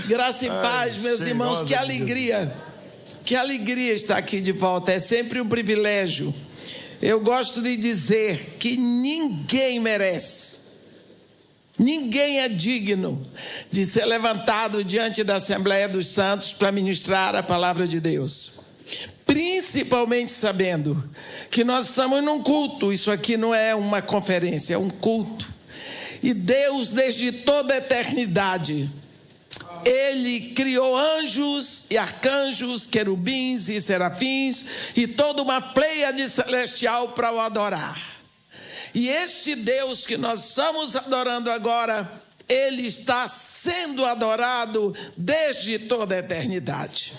Graça e paz, meus irmãos, que alegria estar aqui de volta, é sempre um privilégio. Eu gosto de dizer que ninguém merece, ninguém é digno de ser levantado diante da Assembleia dos Santos para ministrar a palavra de Deus. Principalmente sabendo que nós estamos num culto, isso aqui não é uma conferência, é um culto. E Deus, desde toda a eternidade, Ele criou anjos e arcanjos, querubins e serafins e toda uma pleiade celestial para o adorar. E este Deus que nós estamos adorando agora, Ele está sendo adorado desde toda a eternidade.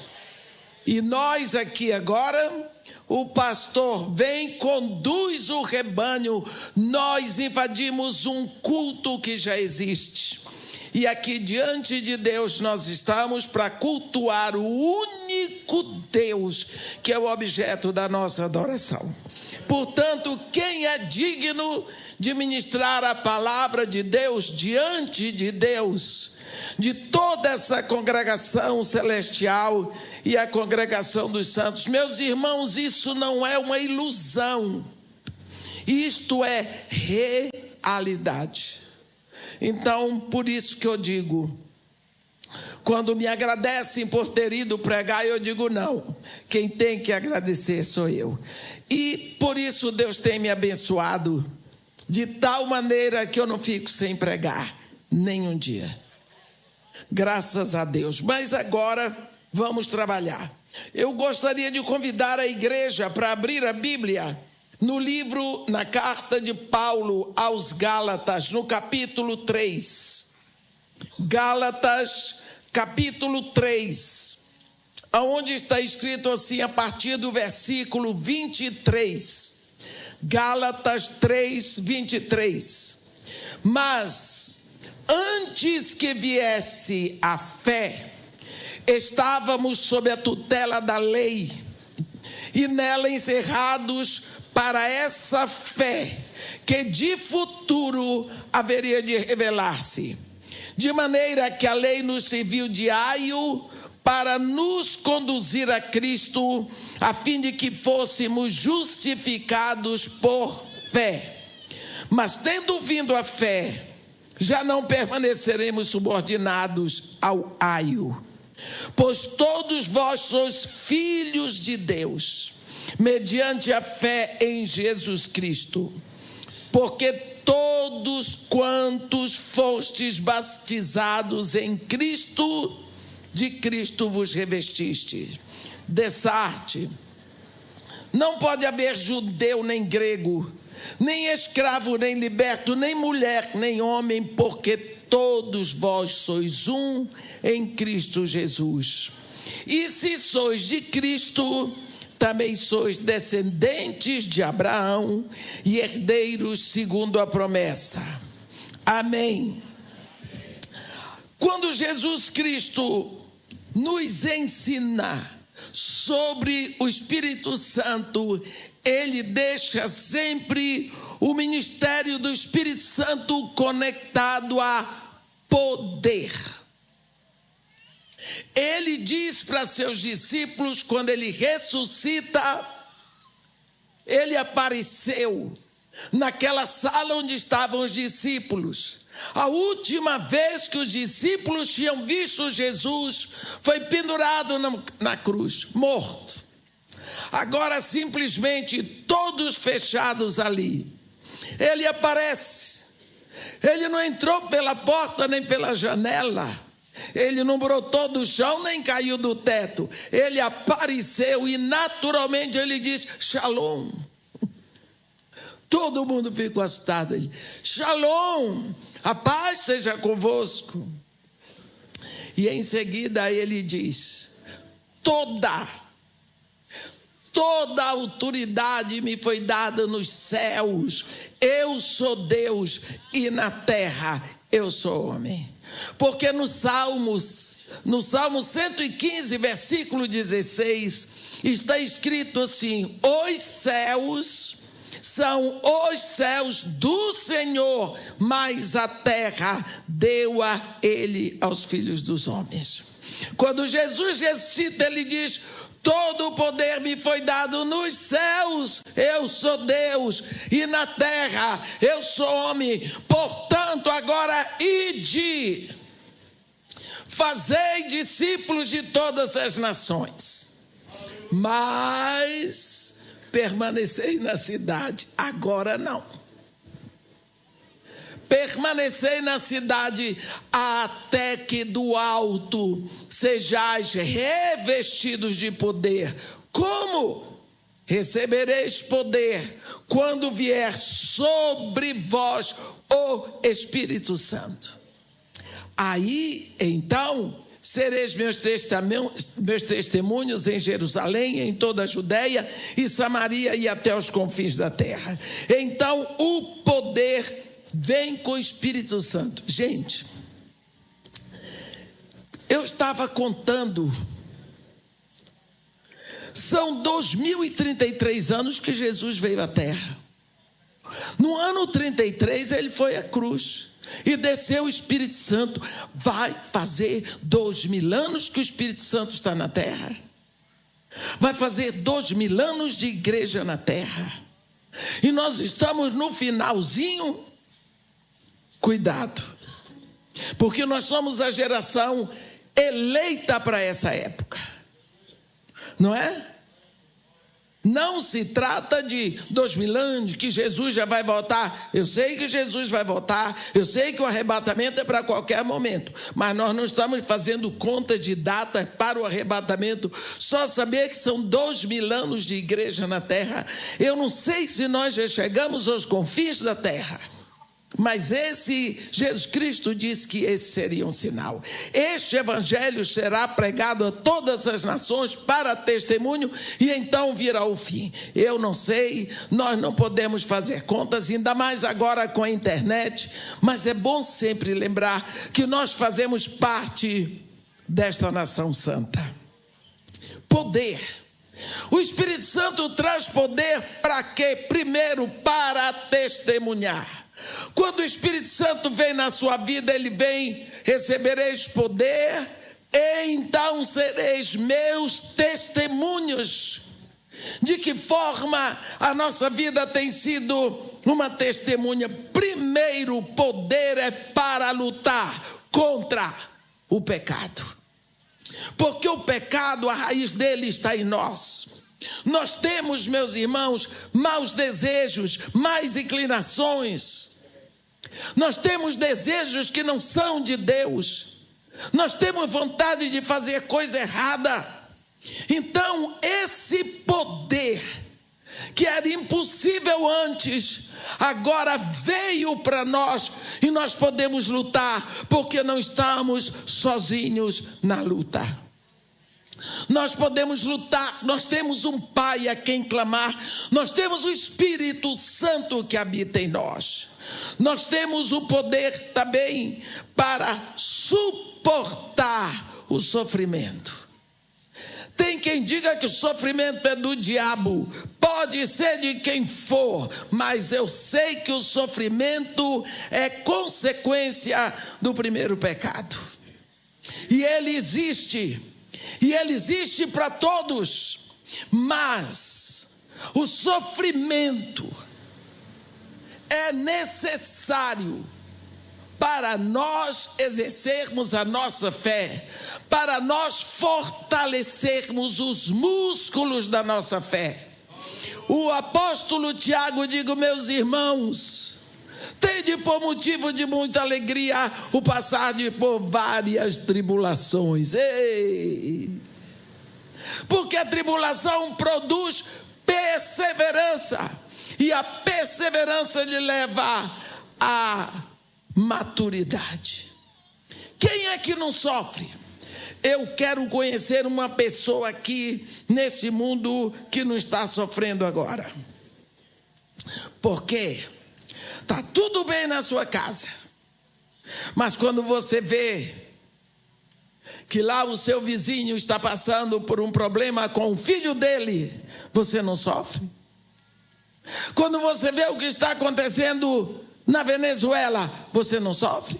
E nós aqui agora, o pastor vem, conduz o rebanho, nós invadimos um culto que já existe. E aqui diante de Deus nós estamos para cultuar o único Deus que é o objeto da nossa adoração. Portanto, quem é digno de ministrar a palavra de Deus diante de Deus, de toda essa congregação celestial e a congregação dos santos? Meus irmãos, isso não é uma ilusão, isto é realidade. Então, por isso que eu digo, quando me agradecem por ter ido pregar, eu digo não, quem tem que agradecer sou eu. E por isso Deus tem me abençoado de tal maneira que eu não fico sem pregar nenhum dia. Graças a Deus. Mas agora vamos trabalhar. Eu gostaria de convidar a igreja para abrir a Bíblia no livro, na carta de Paulo aos Gálatas, no capítulo 3. Gálatas, capítulo 3, onde está escrito assim a partir do versículo 23. Gálatas 3, 23. Mas antes que viesse a fé, estávamos sob a tutela da lei, e nela encerrados para essa fé que de futuro haveria de revelar-se. De maneira que a lei nos serviu de aio para nos conduzir a Cristo, a fim de que fôssemos justificados por fé. Mas tendo vindo a fé, já não permaneceremos subordinados ao aio. Pois todos vós sois filhos de Deus, mediante a fé em Jesus Cristo. Porque todos quantos fostes batizados em Cristo, de Cristo vos revestistes. Dessarte, não pode haver judeu nem grego, nem escravo nem liberto, nem mulher nem homem, porque todos vós sois um em Cristo Jesus. E se sois de Cristo, também sois descendentes de Abraão e herdeiros segundo a promessa. Amém. Quando Jesus Cristo nos ensina sobre o Espírito Santo, Ele deixa sempre o ministério do Espírito Santo conectado a poder. Ele diz para seus discípulos, quando ele ressuscita, ele apareceu naquela sala onde estavam os discípulos. A última vez que os discípulos tinham visto Jesus foi pendurado na cruz, morto. Agora simplesmente todos fechados ali. Ele aparece. Ele não entrou pela porta nem pela janela. Ele não brotou do chão nem caiu do teto. Ele apareceu e naturalmente ele diz Shalom. Todo mundo ficou assustado. Ele, Shalom, a paz seja convosco. E em seguida ele diz: toda a autoridade me foi dada nos céus. Eu sou Deus e na terra eu sou homem. Porque no Salmo 115, versículo 16, está escrito assim: os céus são os céus do Senhor, mas a terra deu a ele aos filhos dos homens. Quando Jesus ressuscita, ele diz: todo o poder me foi dado nos céus, eu sou Deus, e na terra eu sou homem. Portanto, agora ide, fazei discípulos de todas as nações, mas permanecei na cidade. Agora não. Permanecei na cidade até que do alto sejais revestidos de poder. Como? Recebereis poder quando vier sobre vós o Espírito Santo. Aí, então, sereis meus testemunhos em Jerusalém, em toda a Judéia e Samaria e até os confins da terra. Então, o poder vem com o Espírito Santo. Gente, eu estava contando, são 2033 anos que Jesus veio à terra. No ano 33 ele foi à cruz e desceu o Espírito Santo. Vai fazer 2000 anos que o Espírito Santo está na terra. Vai fazer 2000 anos de igreja na terra. E nós estamos no finalzinho. Cuidado, porque nós somos a geração eleita para essa época, não é? Não se trata de 2000 anos, que Jesus já vai voltar. Eu sei que Jesus vai voltar, eu sei que o arrebatamento é para qualquer momento, mas nós não estamos fazendo contas de data para o arrebatamento, só saber que são 2000 anos de igreja na terra. Eu não sei se nós já chegamos aos confins da terra, mas Jesus Cristo disse que esse seria um sinal. Este evangelho será pregado a todas as nações para testemunho, e então virá o fim. Eu não sei, nós não podemos fazer contas, ainda mais agora com a internet, mas é bom sempre lembrar que nós fazemos parte desta nação santa. Poder. O Espírito Santo traz poder para quê? Primeiro, para testemunhar. Quando o Espírito Santo vem na sua vida, ele vem: recebereis poder, e então sereis meus testemunhos. De que forma a nossa vida tem sido uma testemunha? Primeiro, o poder é para lutar contra o pecado. Porque o pecado, a raiz dele está em nós. Nós temos, meus irmãos, maus desejos, más inclinações. Nós temos desejos que não são de Deus. Nós temos vontade de fazer coisa errada. Então, esse poder, que era impossível antes, agora veio para nós, e nós podemos lutar, porque não estamos sozinhos na luta. Nós podemos lutar, nós temos um Pai a quem clamar, nós temos o Espírito Santo que habita em nós. Nós temos o poder também para suportar o sofrimento. Tem quem diga que o sofrimento é do diabo, pode ser de quem for, mas eu sei que o sofrimento é consequência do primeiro pecado. E ele existe para todos, mas o sofrimento é necessário para nós exercermos a nossa fé, para nós fortalecermos os músculos da nossa fé. O apóstolo Tiago diz: meus irmãos, tende por motivo de muita alegria o passar por várias tribulações. Porque a tribulação produz perseverança, e a perseverança lhe leva à maturidade. Quem é que não sofre? Eu quero conhecer uma pessoa aqui nesse mundo que não está sofrendo agora. Porque está tudo bem na sua casa, mas quando você vê que lá o seu vizinho está passando por um problema com o filho dele, você não sofre? Quando você vê o que está acontecendo na Venezuela, você não sofre?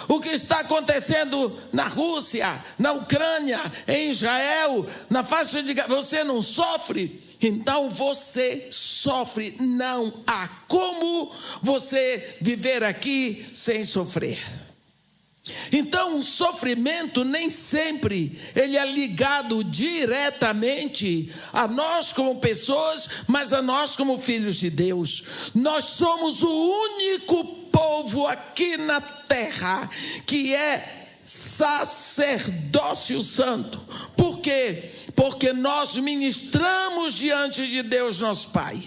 O que está acontecendo na Rússia, na Ucrânia, em Israel, na faixa de Gaza, você não sofre? Então você sofre. Não há como você viver aqui sem sofrer. Então o sofrimento nem sempre ele é ligado diretamente a nós como pessoas, mas a nós como filhos de Deus. Nós somos o único povo aqui na terra que é sacerdócio santo. Por quê? Porque nós ministramos diante de Deus nosso Pai.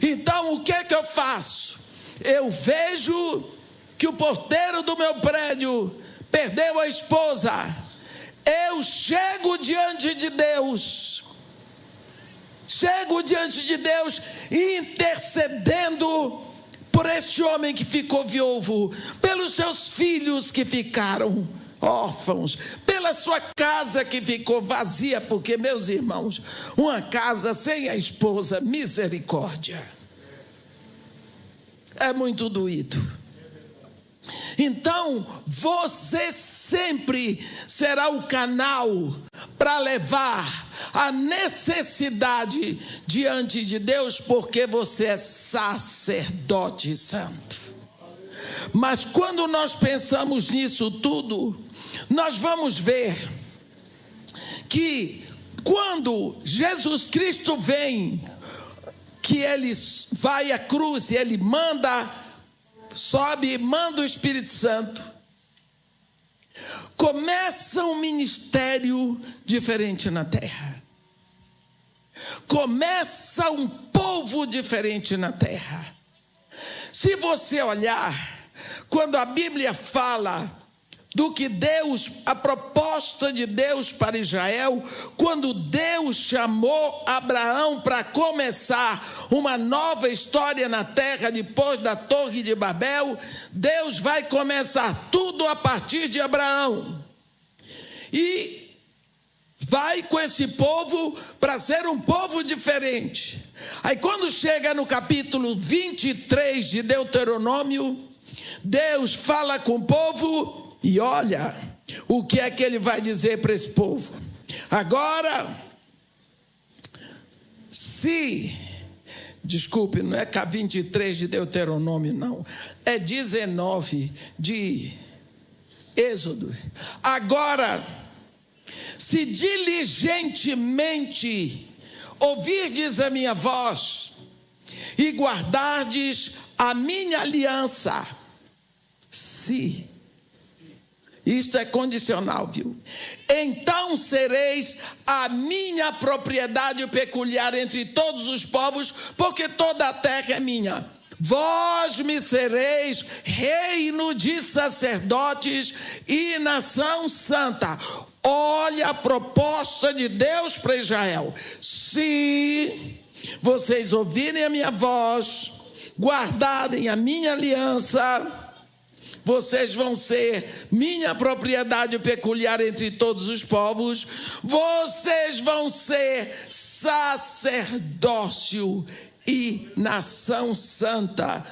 Então o que é que eu faço? Eu vejo que o porteiro do meu prédio perdeu a esposa. Eu chego diante de Deus. Chego diante de Deus intercedendo por este homem que ficou viúvo, pelos seus filhos que ficaram órfãos, pela sua casa que ficou vazia, porque, meus irmãos, uma casa sem a esposa, misericórdia, é muito doído. Então, você sempre será o canal para levar a necessidade diante de Deus, porque você é sacerdote santo. Mas quando nós pensamos nisso tudo, nós vamos ver que quando Jesus Cristo vem, que ele vai à cruz e ele sobe e manda o Espírito Santo, começa um ministério diferente na terra. Começa um povo diferente na terra. Se você olhar, quando a Bíblia fala do que Deus, a proposta de Deus para Israel, quando Deus chamou Abraão para começar uma nova história na terra depois da Torre de Babel, Deus vai começar tudo a partir de Abraão. E vai com esse povo para ser um povo diferente. Aí quando chega no capítulo 23 de Deuteronômio, Deus fala com o povo e olha o que é que ele vai dizer para esse povo. Agora, desculpe, não é 23 de Deuteronômio, não. É 19 de Êxodo. Agora, se diligentemente ouvirdes a minha voz e guardardes a minha aliança, isto é condicional, viu? Então sereis a minha propriedade peculiar entre todos os povos, porque toda a terra é minha. Vós me sereis reino de sacerdotes e nação santa. Olha a proposta de Deus para Israel. Se vocês ouvirem a minha voz, guardarem a minha aliança, vocês vão ser minha propriedade peculiar entre todos os povos. Vocês vão ser sacerdócio e nação santa.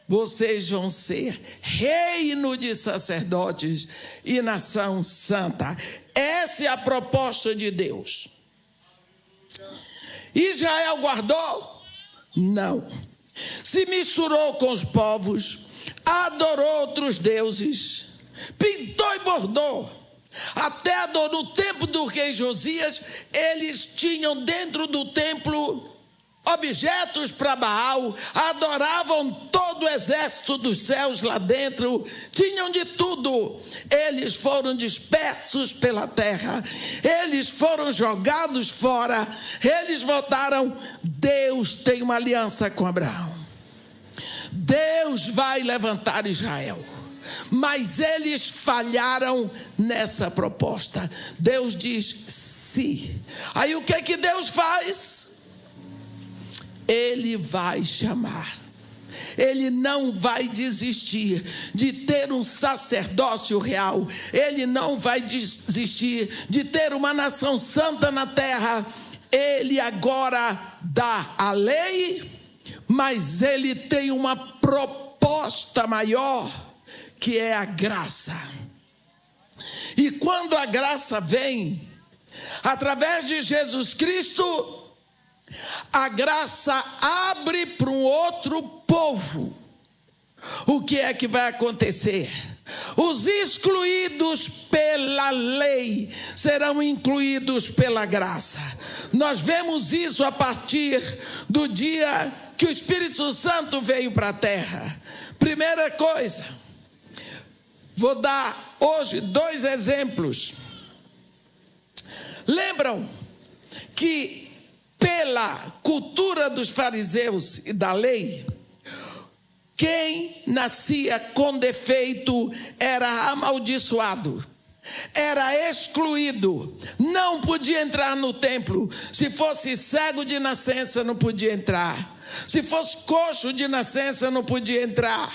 Vocês vão ser reino de sacerdotes e nação santa. Essa é a proposta de Deus. Israel guardou? Não. Se misturou com os povos, adorou outros deuses, pintou e bordou. Até adorou. No tempo do rei Josias, eles tinham dentro do templo objetos para Baal, adoravam todo o exército dos céus lá dentro, tinham de tudo. Eles foram dispersos pela terra, eles foram jogados fora, eles voltaram. Deus tem uma aliança com Abraão. Deus vai levantar Israel, mas eles falharam nessa proposta. Deus diz sim. Aí o que é que Deus faz? Ele vai chamar. Ele não vai desistir de ter um sacerdócio real. Ele não vai desistir de ter uma nação santa na terra. ele agora dá a lei, mas ele tem uma proposta maior, que é a graça. E quando a graça vem, através de Jesus Cristo, a graça abre para um outro povo. O que é que vai acontecer? Os excluídos pela lei serão incluídos pela graça. Nós vemos isso a partir do dia que o Espírito Santo veio para a terra. Primeira coisa, vou dar hoje 2 exemplos. Lembram que pela cultura dos fariseus e da lei, quem nascia com defeito era amaldiçoado, era excluído, não podia entrar no templo. Se fosse cego de nascença, não podia entrar. Se fosse coxo de nascença, não podia entrar.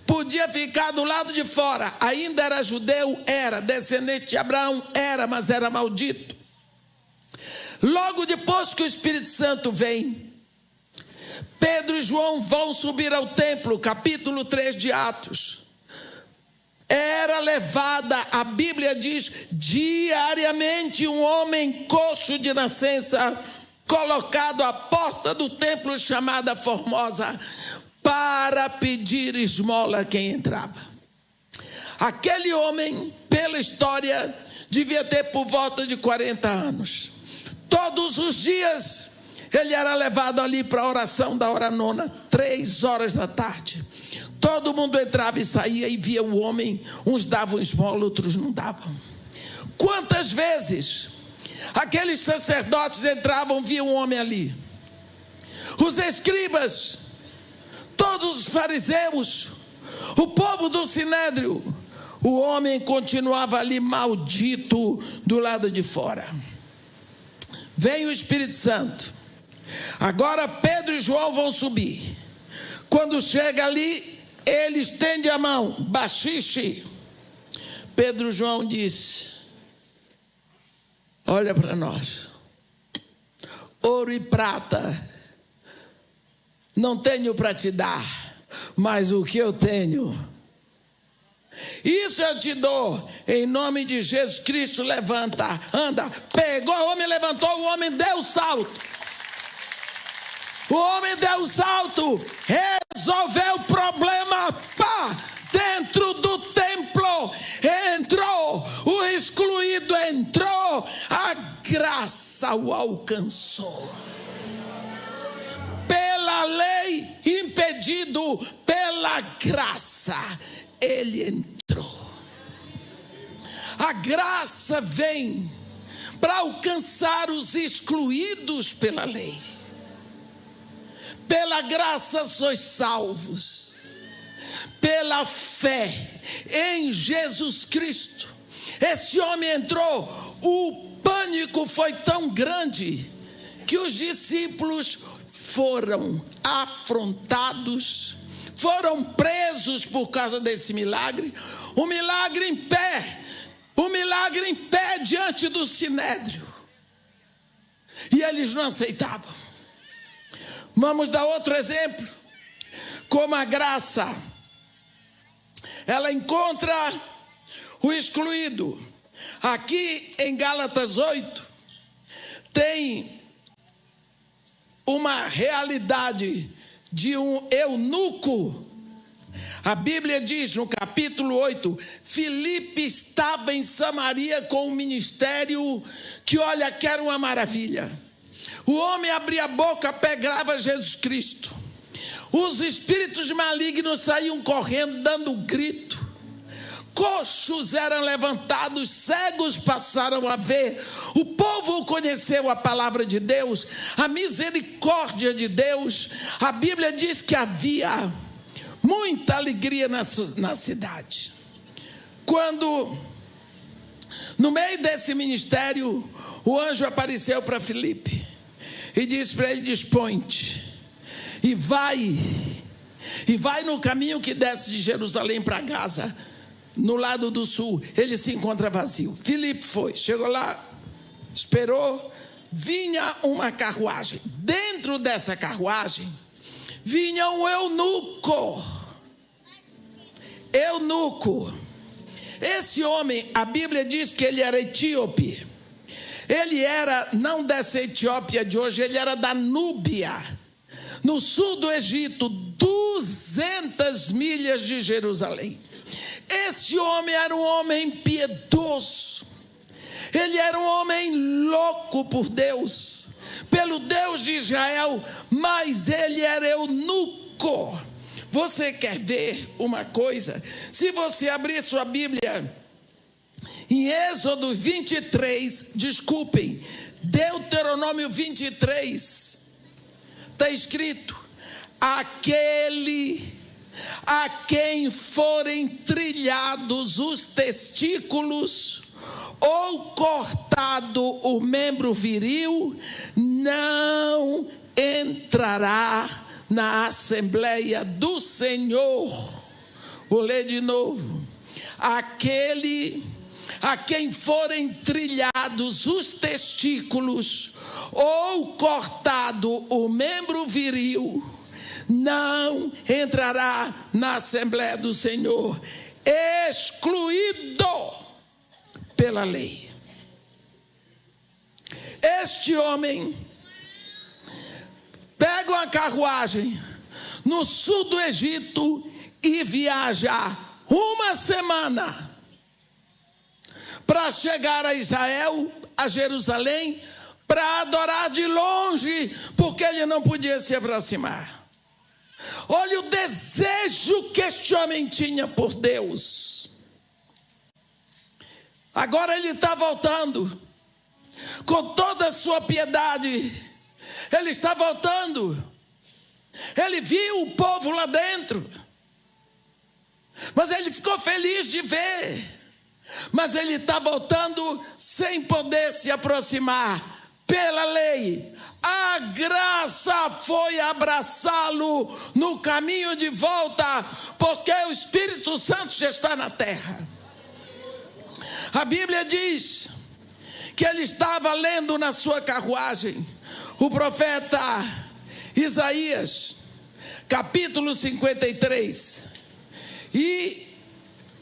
Podia ficar do lado de fora. Ainda era judeu? Era. Descendente de Abraão? Era, mas era maldito. Logo depois que o Espírito Santo vem, Pedro e João vão subir ao templo, capítulo 3 de Atos. Era levada, a Bíblia diz, diariamente um homem coxo de nascença, colocado à porta do templo chamada Formosa, para pedir esmola a quem entrava. Aquele homem, pela história, devia ter por volta de 40 anos. Todos os dias ele era levado ali para a oração da hora nona, 3 horas da tarde. Todo mundo entrava e saía e via o homem. Uns davam esmola, outros não davam. Quantas vezes aqueles sacerdotes entravam, viam um homem ali? Os escribas, todos os fariseus, o povo do Sinédrio, o homem continuava ali maldito do lado de fora. Vem o Espírito Santo. Agora Pedro e João vão subir. Quando chega ali, ele estende a mão, baxixe. Pedro e João disse: olha para nós, ouro e prata não tenho para te dar, mas o que eu tenho, isso eu te dou. Em nome de Jesus Cristo, levanta, anda. Pegou o homem, levantou, o homem deu o salto. O homem deu o salto, resolveu o problema. Pá, dentro do templo entrou, o excluído entrou, a graça o alcançou. Pela lei, impedido, pela graça, ele entrou. A graça vem para alcançar os excluídos pela lei. Pela graça sois salvos, pela fé em Jesus Cristo. Esse homem entrou, o pânico foi tão grande que os discípulos foram afrontados, foram presos por causa desse milagre. Um milagre em pé diante do Sinédrio. E eles não aceitavam. Vamos dar outro exemplo. Como a graça, ela encontra o excluído. Aqui em Gálatas 8, tem uma realidade de um eunuco. A Bíblia diz no capítulo 8, Filipe estava em Samaria com um ministério que, olha, que era uma maravilha. O homem abria a boca, pegava Jesus Cristo. Os espíritos malignos saíam correndo, dando grito. Coxos eram levantados, cegos passaram a ver. O povo conheceu a palavra de Deus, a misericórdia de Deus. A Bíblia diz que havia muita alegria na cidade. Quando, no meio desse ministério, o anjo apareceu para Filipe e disse para ele: dispõe-te e vai no caminho que desce de Jerusalém para Gaza, no lado do sul. Ele se encontra vazio. Filipe foi, chegou lá, esperou, vinha uma carruagem. Dentro dessa carruagem vinha um eunuco. Esse homem, a Bíblia diz que ele era etíope. Ele era não dessa Etiópia de hoje, ele era da Núbia, no sul do Egito, 200 milhas de Jerusalém. Esse homem era um homem piedoso. Ele era um homem louco por Deus, pelo Deus de Israel, mas ele era eunuco. Você quer ver uma coisa? Se você abrir sua Bíblia em Êxodo 23, Deuteronômio 23, está escrito: aquele a quem forem trilhados os testículos ou cortado o membro viril, não entrará na Assembleia do Senhor. Vou ler de novo. Aquele a quem forem trilhados os testículos ou cortado o membro viril, não entrará na Assembleia do Senhor, excluído pela lei. Este homem pega uma carruagem no sul do Egito e viaja uma semana para chegar a Israel, a Jerusalém, para adorar de longe, porque ele não podia se aproximar. Olha o desejo que este homem tinha por Deus. Agora ele está voltando, com toda a sua piedade, ele está voltando. Ele viu o povo lá dentro, mas ele ficou feliz de ver. Mas ele está voltando sem poder se aproximar pela lei. A graça foi abraçá-lo no caminho de volta, porque o Espírito Santo já está na terra. A Bíblia diz que ele estava lendo na sua carruagem o profeta Isaías, capítulo 53. E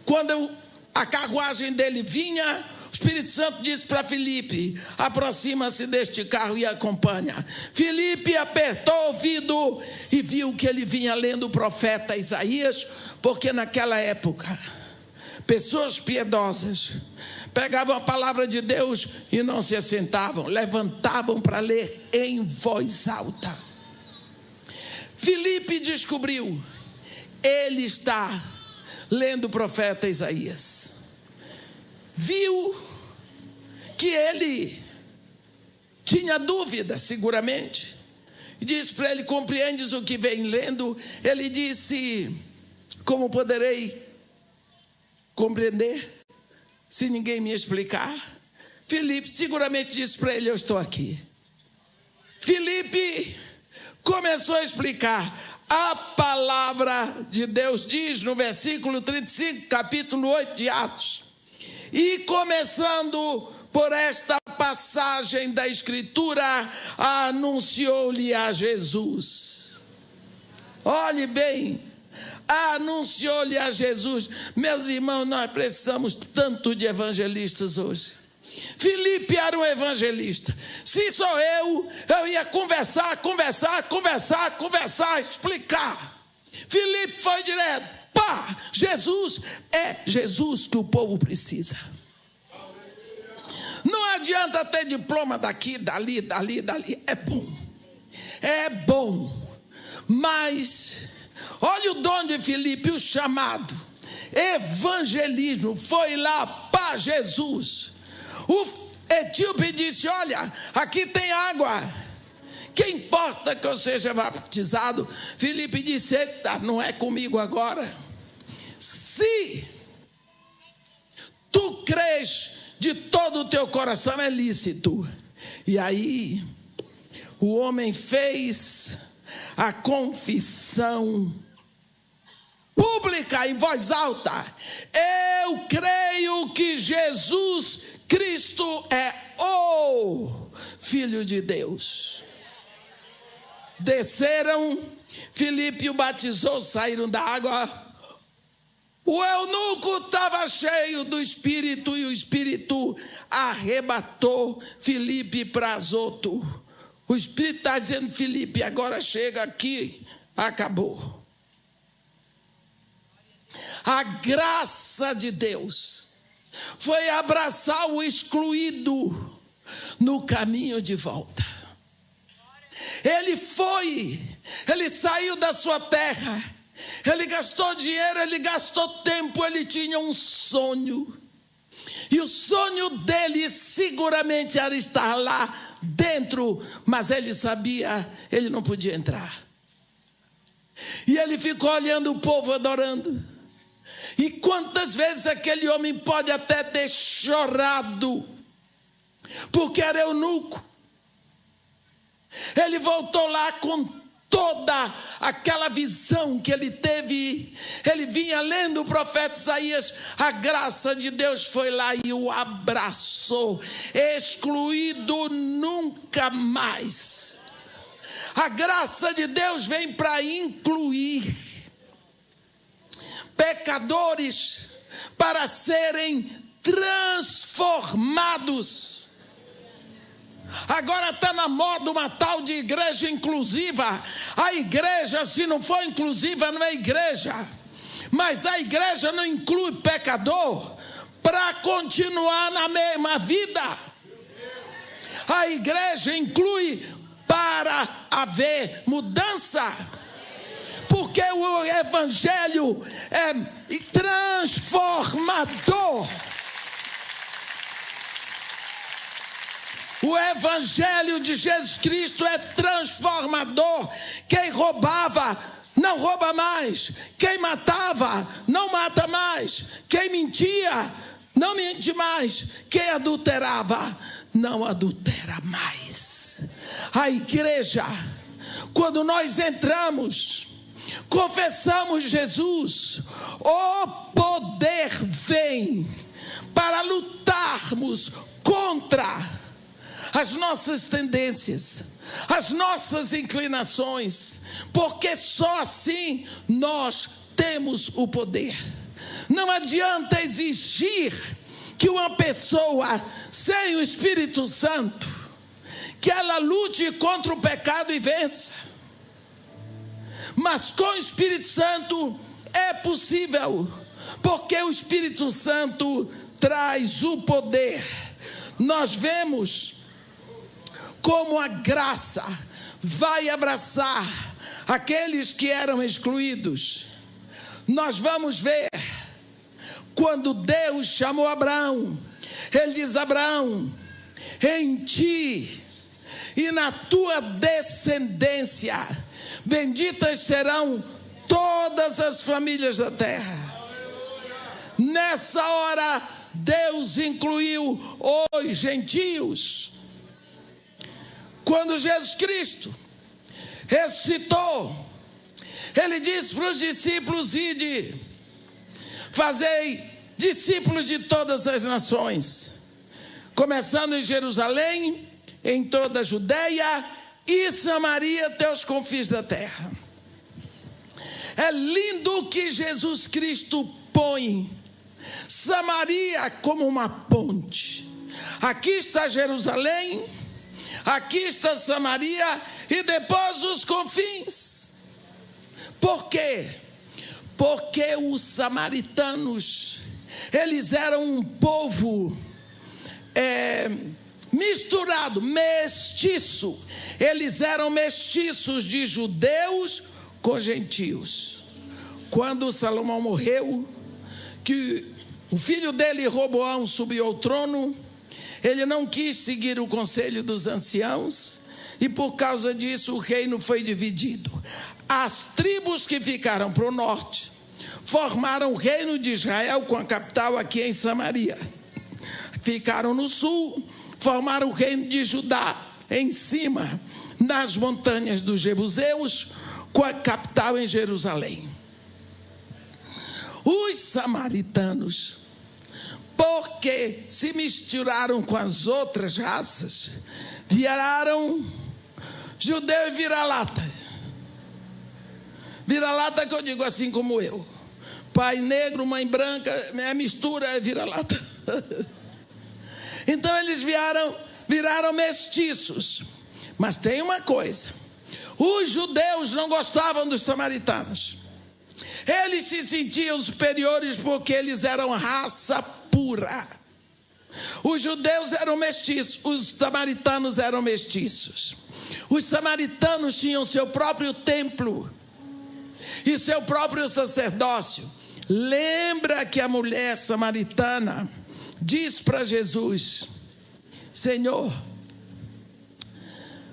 quando a carruagem dele vinha, o Espírito Santo disse para Filipe: aproxima-se deste carro e acompanha. Filipe apertou o ouvido e viu que ele vinha lendo o profeta Isaías, porque naquela época pessoas piedosas pegavam a palavra de Deus e não se assentavam, levantavam para ler em voz alta. Filipe descobriu, ele está lendo o profeta Isaías. Viu que ele tinha dúvida, seguramente, e disse para ele: compreendes o que vem lendo? Ele disse: como poderei compreender se ninguém me explicar? Filipe seguramente disse para ele: eu estou aqui. Filipe começou a explicar. A palavra de Deus diz no versículo 35, capítulo 8 de Atos: e começando por esta passagem da Escritura, anunciou-lhe a Jesus. Olhe bem, anunciou-lhe a Jesus. Meus irmãos, nós precisamos tanto de evangelistas hoje. Filipe era um evangelista. Se sou eu ia conversar, explicar. Filipe foi direto. Jesus é Jesus que o povo precisa. Não adianta ter diploma daqui, dali. É bom. Mas olha o dom de Filipe, o chamado evangelismo. Foi lá para Jesus. O etíope disse: olha, aqui tem água, que importa que eu seja batizado? Filipe disse: eita, não é comigo agora. Se tu crês de todo o teu coração, é lícito. E aí o homem fez a confissão pública em voz alta: eu creio que Jesus Cristo é o Filho de Deus. Desceram, Filipe o batizou, saíram da água. O eunuco estava cheio do Espírito e o Espírito arrebatou Filipe para Azoto. O Espírito está dizendo: Filipe, agora chega aqui, acabou. A graça de Deus foi abraçar o excluído no caminho de volta. Ele saiu da sua terra, ele gastou dinheiro, ele gastou tempo, ele tinha um sonho. E o sonho dele seguramente era estar lá dentro, mas ele sabia, ele não podia entrar. E ele ficou olhando o povo adorando. E quantas vezes aquele homem pode até ter chorado, porque era eunuco. Ele voltou lá com toda aquela visão que ele teve. Ele vinha lendo o profeta Isaías. A graça de Deus foi lá e o abraçou. Excluído nunca mais. A graça de Deus vem para incluir pecadores para serem transformados. Agora está na moda uma tal de igreja inclusiva. A igreja, se não for inclusiva, não é igreja. Mas a igreja não inclui pecador para continuar na mesma vida. A igreja inclui para haver mudança. Porque o evangelho é transformador. O evangelho de Jesus Cristo é transformador. Quem roubava, não rouba mais. Quem matava, não mata mais. Quem mentia, não mente mais. Quem adulterava, não adultera mais. A igreja, quando nós entramos, confessamos Jesus, o poder vem para lutarmos contra as nossas tendências, as nossas inclinações, porque só assim nós temos o poder. Não adianta exigir que uma pessoa sem o Espírito Santo, que ela lute contra o pecado e vença. Mas com o Espírito Santo é possível, porque o Espírito Santo traz o poder. Nós vemos como a graça vai abraçar aqueles que eram excluídos. Nós vamos ver quando Deus chamou Abraão. Ele diz: Abraão, em ti e na tua descendência benditas serão todas as famílias da terra. Nessa hora Deus incluiu os gentios. Quando Jesus Cristo ressuscitou, ele disse para os discípulos: ide, fazei discípulos de todas as nações, começando em Jerusalém, em toda a Judeia e Samaria até os confins da terra. É lindo o que Jesus Cristo põe Samaria como uma ponte. Aqui está Jerusalém, aqui está Samaria e depois os confins. Por quê? Porque os samaritanos, eles eram um povo misturado, mestiço. Eles eram mestiços de judeus com gentios. Quando Salomão morreu, que o filho dele, Roboão, subiu ao trono, ele não quis seguir o conselho dos anciãos, e por causa disso o reino foi dividido. As tribos que ficaram para o norte formaram o reino de Israel, com a capital aqui em Samaria. Ficaram no sul, formaram o reino de Judá em cima, nas montanhas dos Jebuseus, com a capital em Jerusalém. Os samaritanos, por porque se misturaram com as outras raças, viraram judeu e vira-lata. Vira-lata que eu digo assim como eu. Pai negro, mãe branca, minha mistura é vira-lata. Então eles viraram mestiços. Mas tem uma coisa: os judeus não gostavam dos samaritanos. Eles se sentiam superiores porque eles eram raça pura. Os judeus eram mestiços, os samaritanos eram mestiços. Os samaritanos tinham seu próprio templo e seu próprio sacerdócio. Lembra que a mulher samaritana diz para Jesus: Senhor,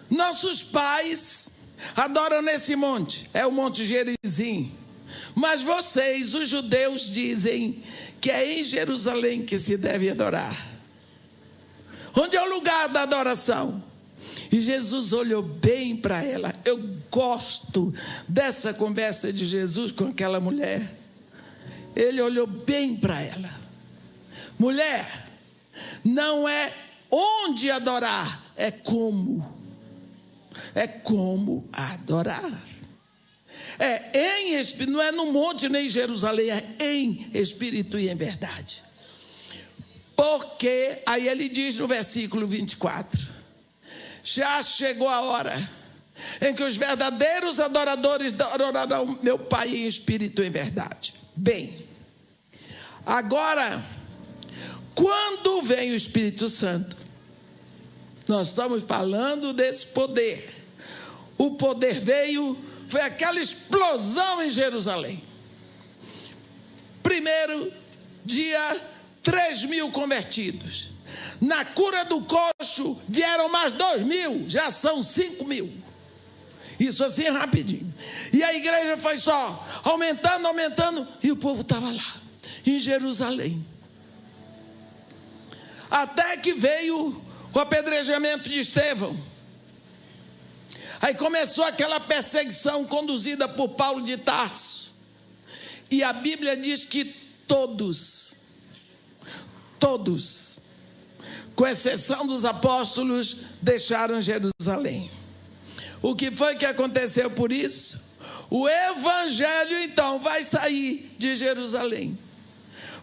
nossos pais adoram nesse monte, é o Monte Gerizim, mas vocês, os judeus, dizem que é em Jerusalém que se deve adorar. Onde é o lugar da adoração? E Jesus olhou bem para ela. Eu gosto dessa conversa de Jesus com aquela mulher. Ele olhou bem para ela. Mulher, não é onde adorar, é como. É como adorar. Não é no monte nem em Jerusalém, é em espírito e em verdade. Porque, aí ele diz no versículo 24, já chegou a hora em que os verdadeiros adoradores adorarão meu Pai em espírito e em verdade. Bem, agora, quando vem o Espírito Santo, nós estamos falando desse poder. O poder veio, foi aquela explosão em Jerusalém. Primeiro dia, 3.000 convertidos. Na cura do coxo vieram mais 2.000, já são 5.000. Isso assim rapidinho. E a igreja foi só aumentando, e o povo estava lá, em Jerusalém. Até que veio o apedrejamento de Estevão. Aí começou aquela perseguição conduzida por Paulo de Tarso. E a Bíblia diz que todos, com exceção dos apóstolos, deixaram Jerusalém. O que foi que aconteceu por isso? O evangelho então vai sair de Jerusalém.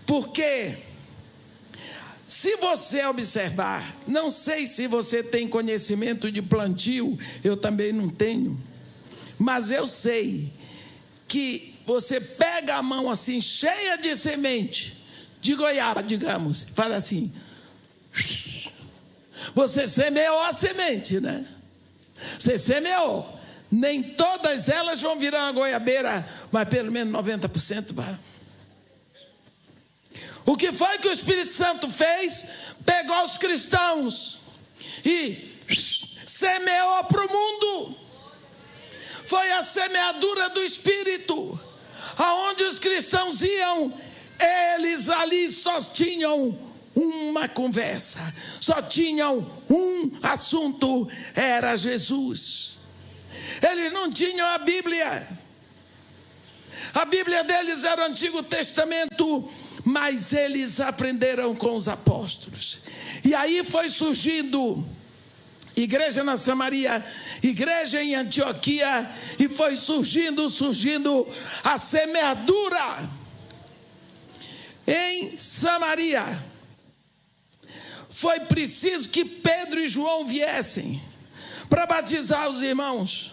Porque se você observar, não sei se você tem conhecimento de plantio, eu também não tenho, mas eu sei que você pega a mão assim, cheia de semente, de goiaba, digamos, faz assim, você semeou a semente, né? Você semeou, nem todas elas vão virar uma goiabeira, mas pelo menos 90% vai. O que foi que o Espírito Santo fez? Pegou os cristãos e semeou para o mundo. Foi a semeadura do Espírito. Aonde os cristãos iam, eles ali só tinham uma conversa, só tinham um assunto, era Jesus. Eles não tinham a Bíblia. A Bíblia deles era o Antigo Testamento, mas eles aprenderam com os apóstolos. E aí foi surgindo igreja na Samaria, igreja em Antioquia, e foi surgindo a semeadura em Samaria. Foi preciso que Pedro e João viessem para batizar os irmãos,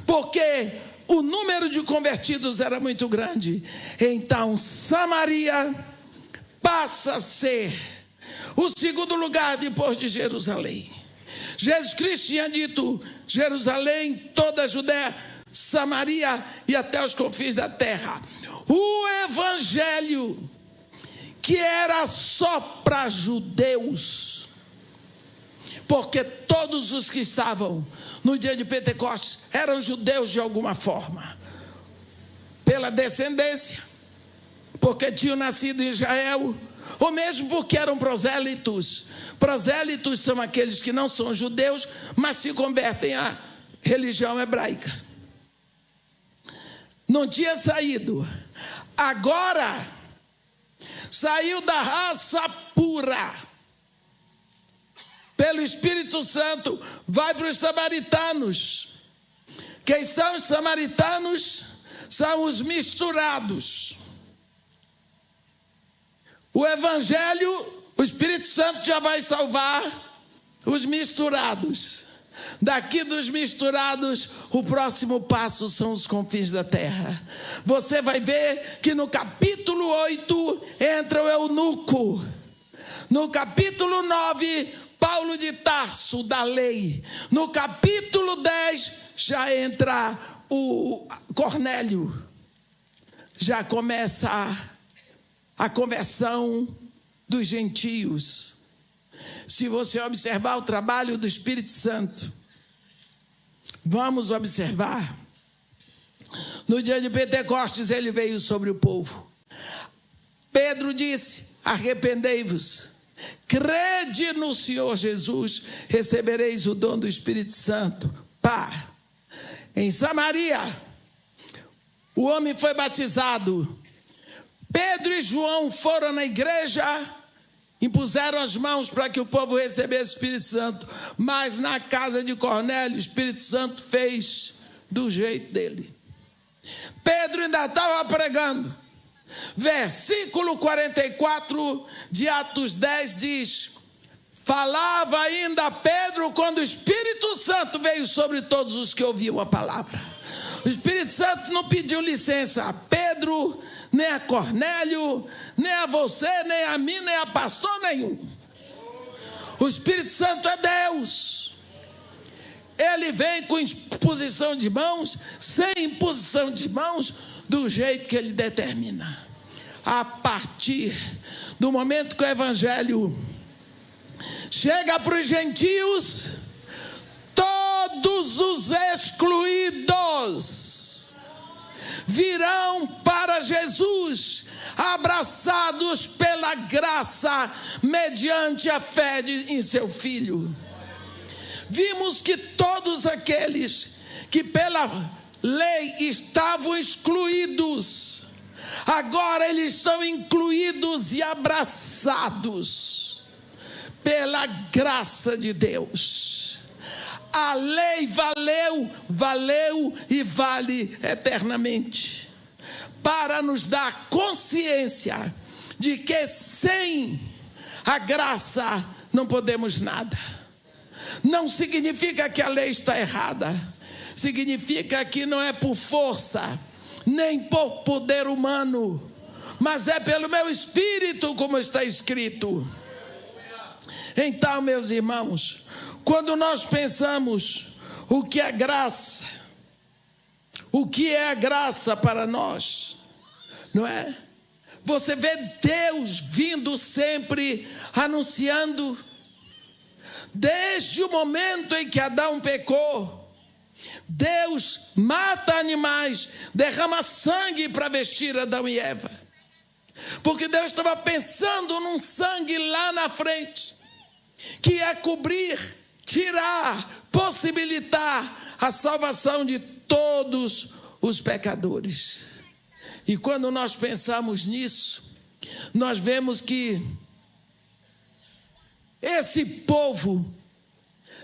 porque o número de convertidos era muito grande. Então Samaria passa a ser o segundo lugar depois de Jerusalém. Jesus Cristo tinha dito: Jerusalém, toda a Judéia, Samaria e até os confins da terra. O evangelho, que era só para judeus, porque todos os que estavam no dia de Pentecostes eram judeus de alguma forma, pela descendência, porque tinham nascido em Israel, ou mesmo porque eram prosélitos. Prosélitos são aqueles que não são judeus, mas se convertem à religião hebraica. Não tinha saído. Agora saiu da raça pura. Pelo Espírito Santo, vai para os samaritanos. Quem são os samaritanos? São os misturados. O Evangelho, o Espírito Santo já vai salvar os misturados. Daqui dos misturados, o próximo passo são os confins da terra. Você vai ver que no capítulo 8 entra o eunuco. No capítulo 9, Paulo de Tarso, da lei. No capítulo 10, já entra o Cornélio. Já começa a conversão dos gentios. Se você observar o trabalho do Espírito Santo, vamos observar. No dia de Pentecostes, ele veio sobre o povo. Pedro disse: arrependei-vos, crede no Senhor Jesus, recebereis o dom do Espírito Santo. Pá! Em Samaria, o homem foi batizado. Pedro e João foram na igreja, impuseram as mãos para que o povo recebesse o Espírito Santo. Mas na casa de Cornélio, o Espírito Santo fez do jeito dele. Pedro ainda estava pregando. Versículo 44 de Atos 10 diz: falava ainda Pedro quando o Espírito Santo veio sobre todos os que ouviam a palavra. O Espírito Santo não pediu licença a Pedro, nem a Cornélio, nem a você, nem a mim, nem a pastor nenhum. O Espírito Santo é Deus. Ele vem com imposição de mãos, sem imposição de mãos, do jeito que ele determina. A partir do momento que o Evangelho chega para os gentios, todos os excluídos virão para Jesus, abraçados pela graça, mediante a fé em seu Filho. Vimos que todos aqueles que pela lei estavam excluídos, agora eles são incluídos e abraçados pela graça de Deus. A lei valeu e vale eternamente, para nos dar consciência de que sem a graça não podemos nada. Não significa que a lei está errada, significa que não é por força, nem por poder humano, mas é pelo meu Espírito, como está escrito. Então, meus irmãos, quando nós pensamos o que é graça, o que é a graça para nós, não é? Você vê Deus vindo sempre anunciando, desde o momento em que Adão pecou, Deus mata animais, derrama sangue para vestir Adão e Eva, porque Deus estava pensando num sangue lá na frente, que ia cobrir, tirar, possibilitar a salvação de todos os pecadores. E quando nós pensamos nisso, nós vemos que esse povo,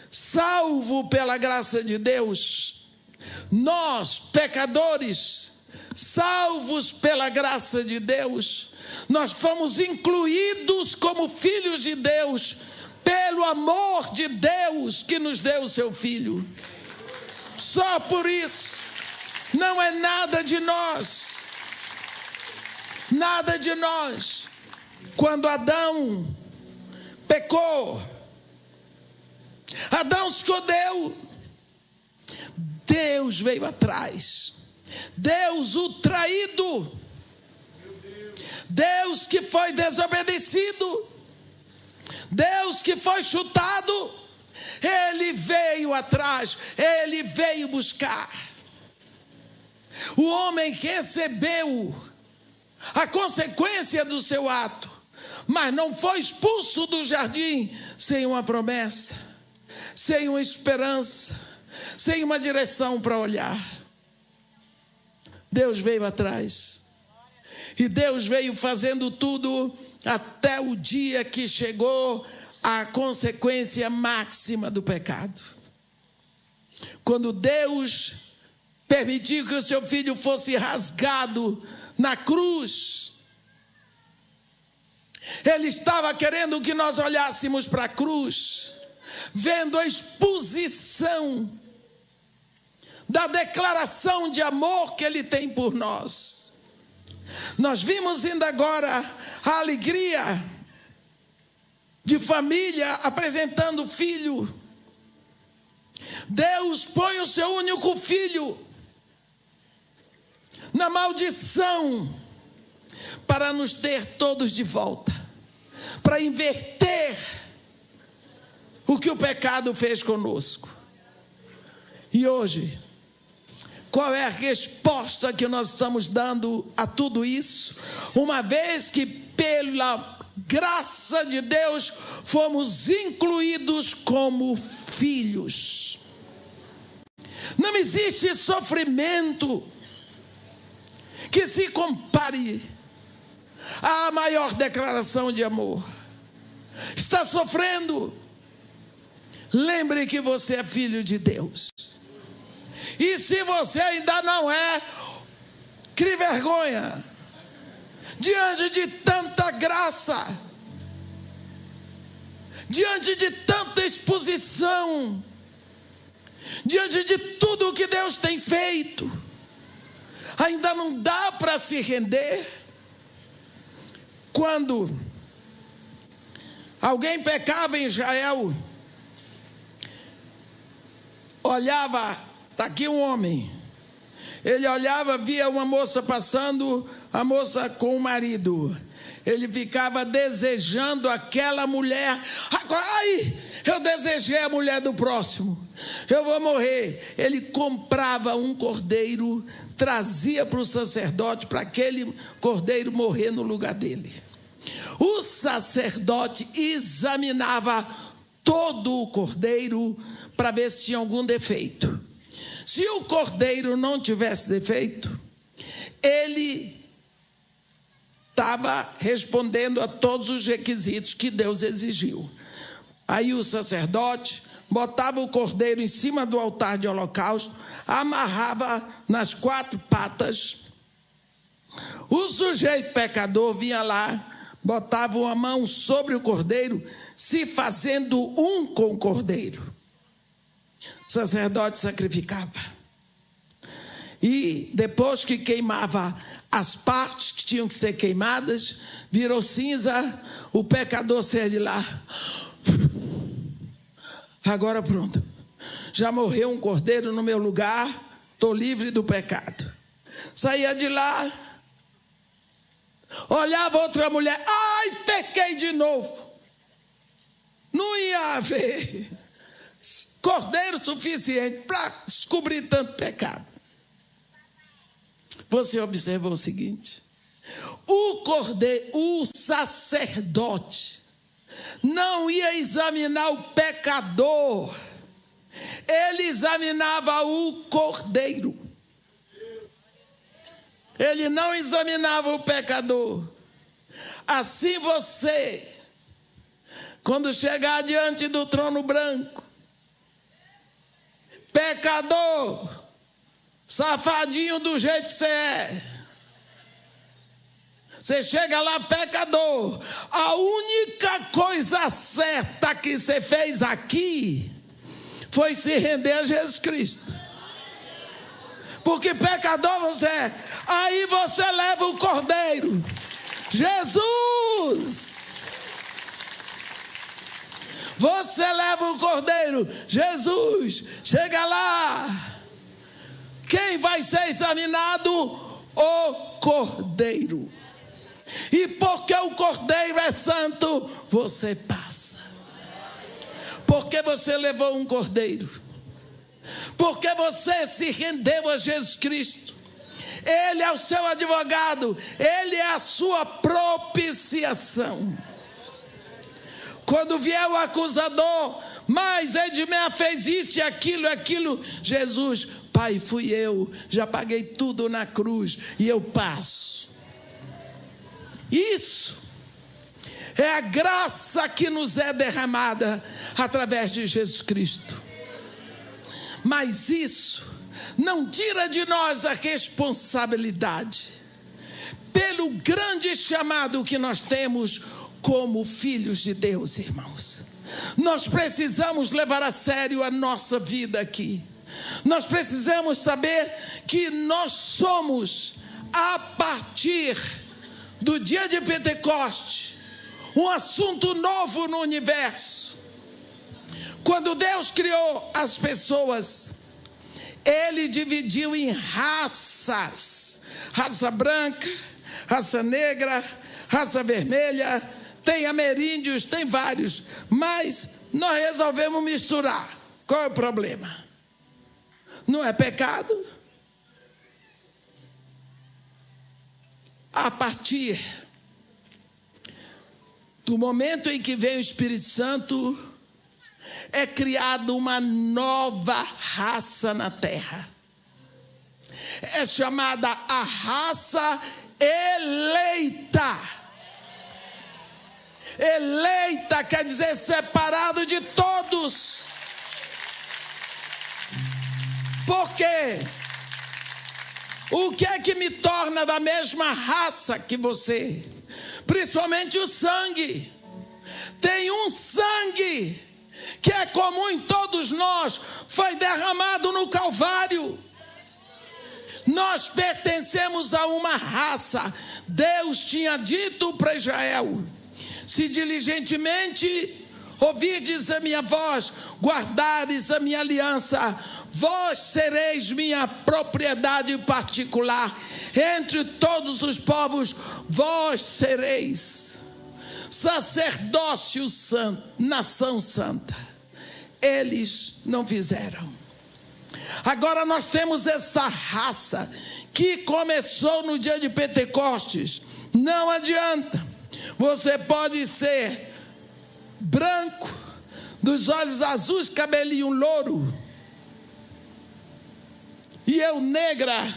salvo pela graça de Deus, nós, pecadores, salvos pela graça de Deus, nós fomos incluídos como filhos de Deus, pelo amor de Deus que nos deu o seu Filho. Só por isso, não é nada de nós. Nada de nós. Quando Adão pecou, Adão se escondeu, Deus veio atrás. Deus o traído, Deus que foi desobedecido, Deus que foi chutado, Ele veio atrás, Ele veio buscar. O homem recebeu a consequência do seu ato, mas não foi expulso do jardim sem uma promessa, sem uma esperança, sem uma direção para olhar. Deus veio atrás. E Deus veio fazendo tudo até o dia que chegou a consequência máxima do pecado. Quando Deus permitiu que o seu filho fosse rasgado na cruz, Ele estava querendo que nós olhássemos para a cruz, vendo a exposição da declaração de amor que Ele tem por nós. Nós vimos ainda agora a alegria de família apresentando o filho. Deus põe o seu único filho na maldição para nos ter todos de volta, para inverter o que o pecado fez conosco. E hoje, qual é a resposta que nós estamos dando a tudo isso? Uma vez que pela graça de Deus fomos incluídos como filhos. Não existe sofrimento que se compare à maior declaração de amor. Está sofrendo? Lembre que você é filho de Deus. E se você ainda não é, crie vergonha diante de tanta graça, diante de tanta exposição, diante de tudo o que Deus tem feito. Ainda não dá para se render. Quando alguém pecava em Israel, olhava, está aqui um homem, ele olhava, via uma moça passando, a moça com o marido, ele ficava desejando aquela mulher. Agora, ai, eu desejei a mulher do próximo, eu vou morrer. Ele comprava um cordeiro, trazia para o sacerdote, para aquele cordeiro morrer no lugar dele. O sacerdote examinava todo o cordeiro para ver se tinha algum defeito. Se o cordeiro não tivesse defeito, ele estava respondendo a todos os requisitos que Deus exigiu. Aí o sacerdote botava o cordeiro em cima do altar de holocausto, amarrava nas 4 patas. O sujeito pecador vinha lá, botava uma mão sobre o cordeiro, se fazendo um com o cordeiro. O sacerdote sacrificava. E depois que queimava as partes que tinham que ser queimadas, virou cinza, o pecador saía de lá. Agora pronto, já morreu um cordeiro no meu lugar, estou livre do pecado. Saía de lá, olhava outra mulher, ai, pequei de novo. Não ia haver cordeiro suficiente para descobrir tanto pecado. Você observou o seguinte: o sacerdote não ia examinar o pecador, ele examinava o cordeiro. Ele não examinava o pecador. Assim você, quando chegar diante do trono branco, pecador, safadinho do jeito que você é, você chega lá, pecador, a única coisa certa que você fez aqui foi se render a Jesus Cristo. Porque pecador você é. Aí você leva o cordeiro, Jesus. Você leva o cordeiro, Jesus. Chega lá. Quem vai ser examinado? O cordeiro. E porque o cordeiro é santo, você passa. Porque você levou um cordeiro. Porque você se rendeu a Jesus Cristo. Ele é o seu advogado. Ele é a sua propiciação. Quando vier o acusador, mas Edmé fez isso e aquilo, Jesus, Pai, fui eu, já paguei tudo na cruz e eu passo. Isso é a graça que nos é derramada através de Jesus Cristo. Mas isso não tira de nós a responsabilidade pelo grande chamado que nós temos como filhos de Deus, irmãos. Nós precisamos levar a sério a nossa vida aqui. Nós precisamos saber que nós somos, a partir do dia de Pentecostes, um assunto novo no universo. Quando Deus criou as pessoas, Ele dividiu em raças: raça branca, raça negra, raça vermelha, tem ameríndios, tem vários, mas nós resolvemos misturar. Qual é o problema? Não é pecado? A partir do momento em que vem o Espírito Santo, é criada uma nova raça na terra. É chamada a raça eleita. Eleita quer dizer separado de todos. Por quê? O que é que me torna da mesma raça que você? Principalmente o sangue. Tem um sangue que é comum em todos nós, foi derramado no Calvário. Nós pertencemos a uma raça. Deus tinha dito para Israel: se diligentemente ouvirdes a minha voz, guardares a minha aliança, vós sereis minha propriedade particular. Entre todos os povos, vós sereis sacerdócio santo, nação santa. Eles não fizeram. Agora nós temos essa raça que começou no dia de Pentecostes. Não adianta. Você pode ser branco, dos olhos azuis, cabelinho louro, e eu negra,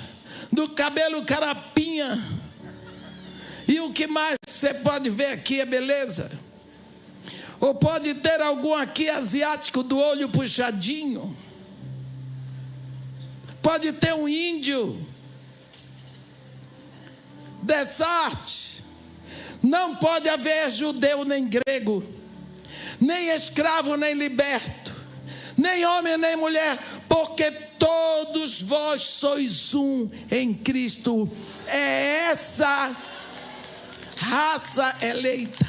do cabelo carapinha, e o que mais você pode ver aqui é beleza. Ou pode ter algum aqui asiático do olho puxadinho, pode ter um índio dessa arte. Não pode haver judeu nem grego, nem escravo nem liberto, nem homem nem mulher, porque todos vós sois um em Cristo. É essa raça eleita.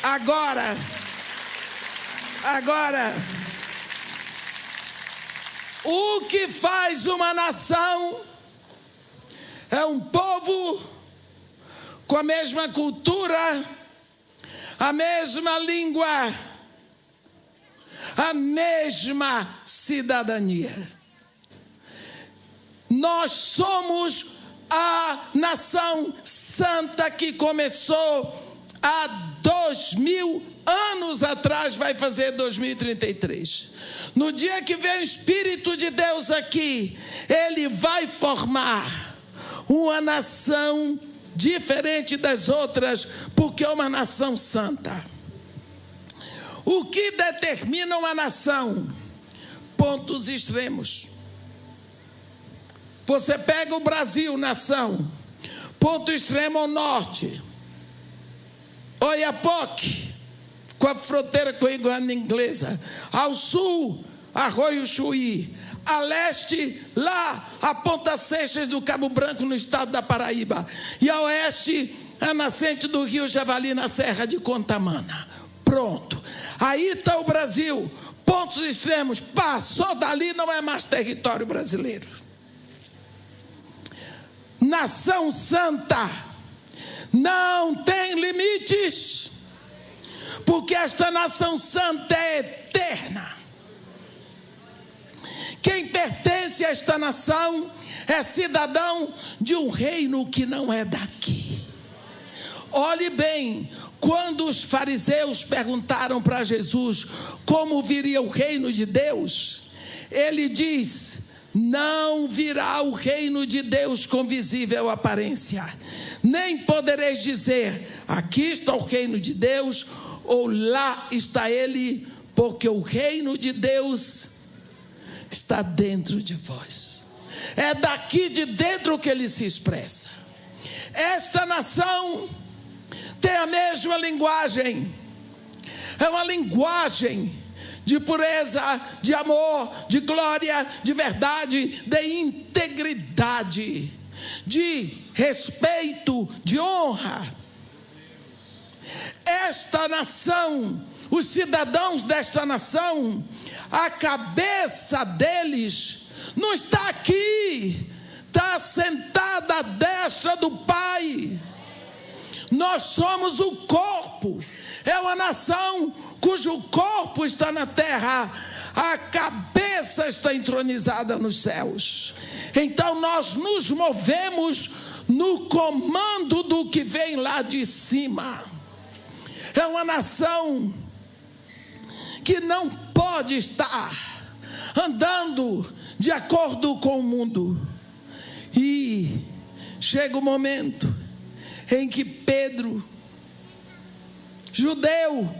Agora, o que faz uma nação é um povo com a mesma cultura, a mesma língua, a mesma cidadania. Nós somos a nação santa que começou há 2000 anos atrás, vai fazer 2033. No dia que vem o Espírito de Deus aqui, Ele vai formar uma nação diferente das outras, porque é uma nação santa. O que determina uma nação? Pontos extremos. Você pega o Brasil, nação, ponto extremo ao norte, Oiapoque, com a fronteira com a Guiana Inglesa, ao sul, Arroio Chuí, a leste, lá, a Ponta Seixas do Cabo Branco, no estado da Paraíba, e a oeste, a nascente do rio Javali, na Serra de Contamana. Pronto, aí está o Brasil, pontos extremos, passou dali, não é mais território brasileiro. Nação santa não tem limites, porque esta nação santa é eterna. Quem pertence a esta nação é cidadão de um reino que não é daqui. Olhe bem, quando os fariseus perguntaram para Jesus como viria o reino de Deus, ele diz: não virá o reino de Deus com visível aparência, nem podereis dizer: aqui está o reino de Deus, ou lá está ele, porque o reino de Deus está dentro de vós. É daqui de dentro que ele se expressa. Esta nação tem a mesma linguagem. É uma linguagem de pureza, de amor, de glória, de verdade, de integridade, de respeito, de honra. Esta nação, os cidadãos desta nação, a cabeça deles não está aqui, está sentada à destra do Pai. Nós somos o corpo. É uma nação cujo corpo está na terra, a cabeça está entronizada nos céus. Então nós nos movemos no comando do que vem lá de cima. É uma nação que não pode estar andando de acordo com o mundo. E chega o momento em que Pedro, judeu,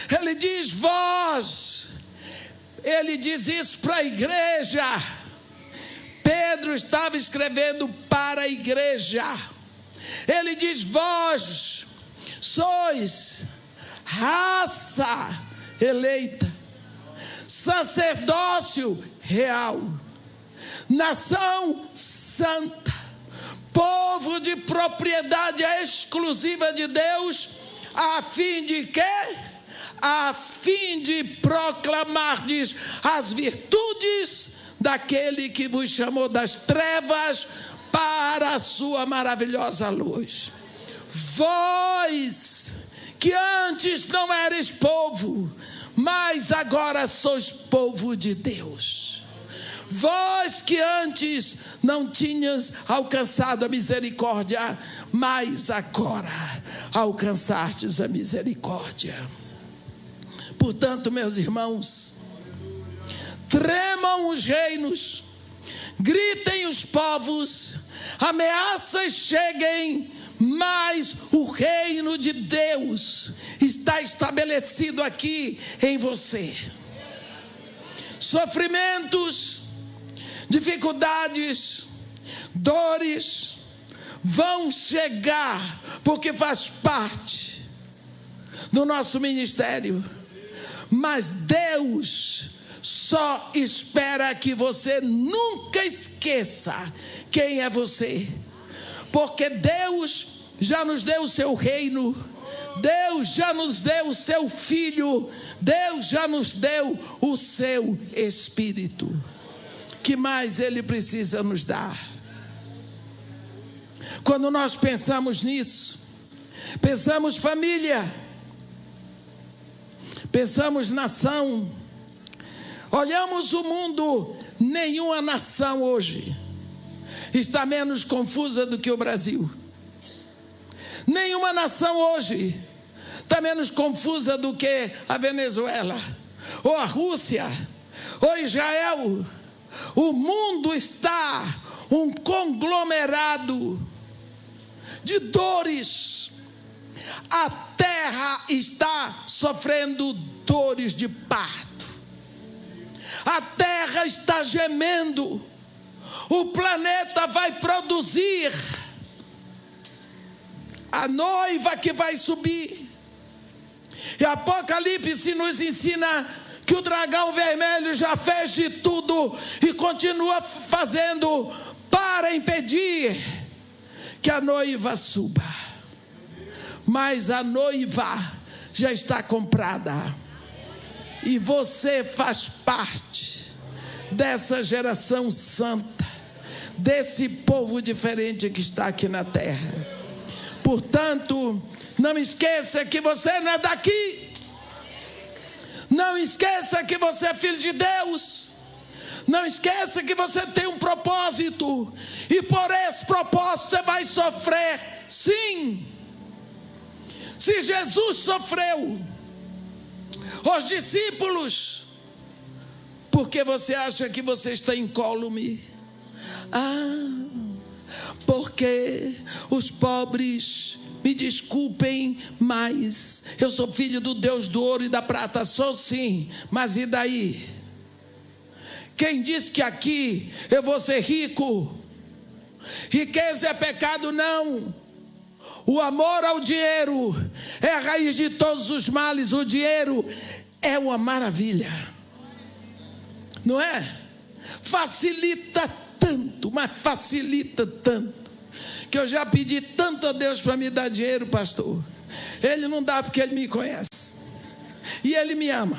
ele diz: ele diz isso para a igreja. Pedro estava escrevendo para a igreja. Ele diz: vós sois raça eleita, sacerdócio real, nação santa, povo de propriedade exclusiva de Deus, a fim de quê? A fim de proclamardes as virtudes daquele que vos chamou das trevas para a sua maravilhosa luz. Vós que antes não eres povo, mas agora sois povo de Deus. Vós que antes não tinhas alcançado a misericórdia, mas agora alcançastes a misericórdia. Portanto, meus irmãos, tremam os reinos, gritem os povos, ameaças cheguem, mas o reino de Deus está estabelecido aqui em você. Sofrimentos, dificuldades, dores vão chegar, porque faz parte do nosso ministério. Mas Deus só espera que você nunca esqueça quem é você, porque Deus já nos deu o seu reino, Deus já nos deu o seu Filho, Deus já nos deu o seu Espírito. Que mais Ele precisa nos dar? Quando nós pensamos nisso, pensamos família, pensamos nação, olhamos o mundo. Nenhuma nação hoje está menos confusa do que o Brasil. Nenhuma nação hoje está menos confusa do que a Venezuela, ou a Rússia, ou Israel. O mundo está um conglomerado de dores. A terra está sofrendo dores de parto. A terra está gemendo. O planeta vai produzir a noiva que vai subir. E Apocalipse nos ensina que o dragão vermelho já fez de tudo e continua fazendo para impedir que a noiva suba. Mas a noiva já está comprada. E você faz parte dessa geração santa, desse povo diferente que está aqui na terra. Portanto, não esqueça que você não é daqui. Não esqueça que você é filho de Deus. Não esqueça que você tem um propósito. E por esse propósito você vai sofrer, sim. Se Jesus sofreu, os discípulos, por que você acha que você está incólume? porque os pobres, me desculpem, mas eu sou filho do Deus do ouro e da prata. Sou sim, mas e daí? Quem disse que aqui eu vou ser rico? Riqueza é pecado? Não. O amor ao dinheiro é a raiz de todos os males. O dinheiro é uma maravilha, não é? Facilita tanto, mas facilita tanto, que eu já pedi tanto a Deus para me dar dinheiro, pastor. Ele não dá porque Ele me conhece, e Ele me ama.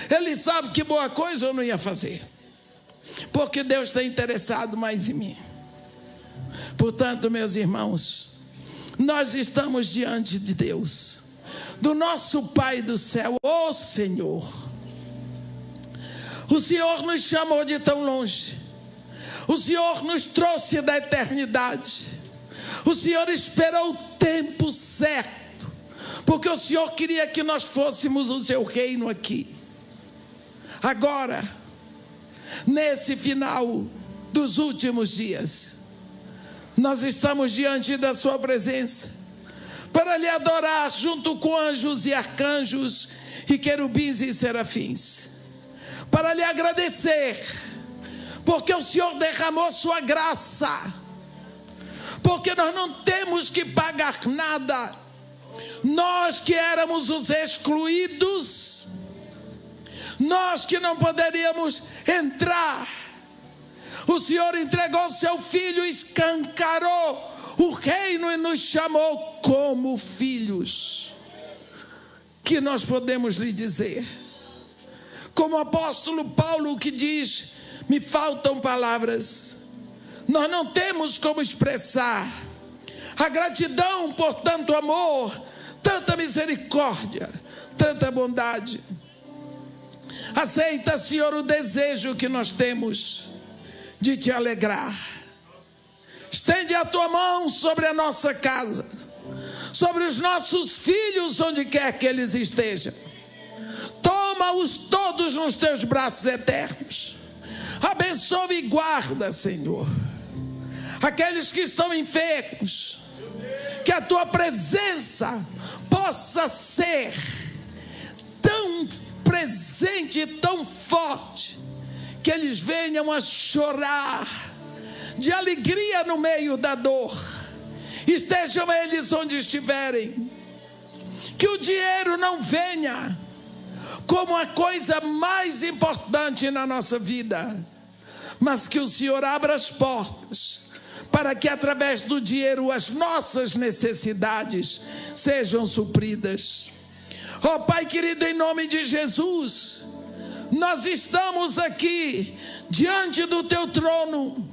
Ele sabe que boa coisa eu não ia fazer, porque Deus está interessado mais em mim. Portanto, meus irmãos, nós estamos diante de Deus, do nosso Pai do céu. Ô Senhor, o Senhor nos chamou de tão longe, o Senhor nos trouxe da eternidade, o Senhor esperou o tempo certo, porque o Senhor queria que nós fôssemos o seu reino aqui. Agora, nesse final dos últimos dias, nós estamos diante da sua presença para lhe adorar junto com anjos e arcanjos e querubins e serafins, para lhe agradecer porque o Senhor derramou sua graça, porque nós não temos que pagar nada. Nós que éramos os excluídos, nós que não poderíamos entrar, o Senhor entregou seu Filho, escancarou o reino e nos chamou como filhos. Que nós podemos lhe dizer, como o apóstolo Paulo que diz: me faltam palavras, nós não temos como expressar a gratidão por tanto amor, tanta misericórdia, tanta bondade. Aceita, Senhor, o desejo que nós temos de te alegrar. Estende a tua mão sobre a nossa casa, sobre os nossos filhos, onde quer que eles estejam. Toma-os todos nos teus braços eternos. Abençoa e guarda, Senhor, aqueles que estão enfermos. Que a tua presença possa ser tão presente e tão forte, que eles venham a chorar de alegria no meio da dor. Estejam eles onde estiverem. Que o dinheiro não venha como a coisa mais importante na nossa vida, mas que o Senhor abra as portas para que através do dinheiro as nossas necessidades sejam supridas. Ó Pai querido, em nome de Jesus, nós estamos aqui diante do teu trono.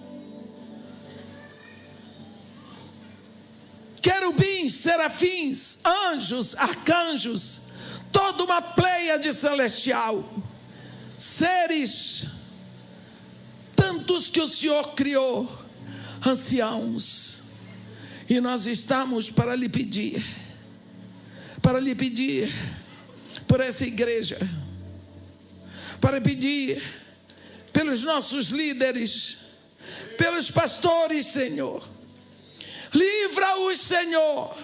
Querubins, serafins, anjos, arcanjos, toda uma pleiade celestial, seres tantos que o Senhor criou, anciãos, e nós estamos para lhe pedir por essa igreja, para pedir pelos nossos líderes, pelos pastores, Senhor. Livra-os, Senhor,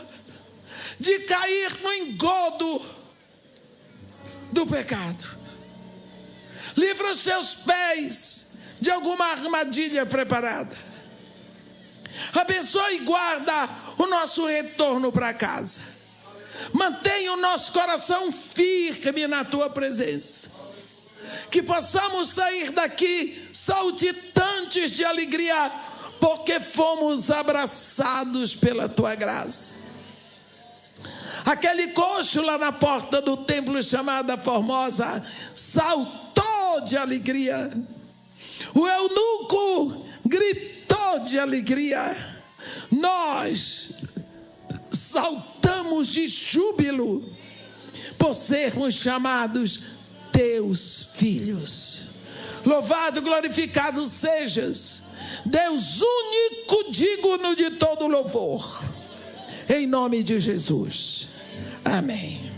de cair no engodo do pecado. Livra os seus pés de alguma armadilha preparada. Abençoa e guarda o nosso retorno para casa. Mantenha o nosso coração firme na tua presença. Que possamos sair daqui saltitantes de alegria, porque fomos abraçados pela tua graça. Aquele coxo lá na porta do templo chamada Formosa saltou de alegria. O eunuco gritou de alegria. Nós saltamos de júbilo por sermos chamados teus filhos. Louvado, glorificado sejas, Deus único, digno de todo louvor, em nome de Jesus. Amém.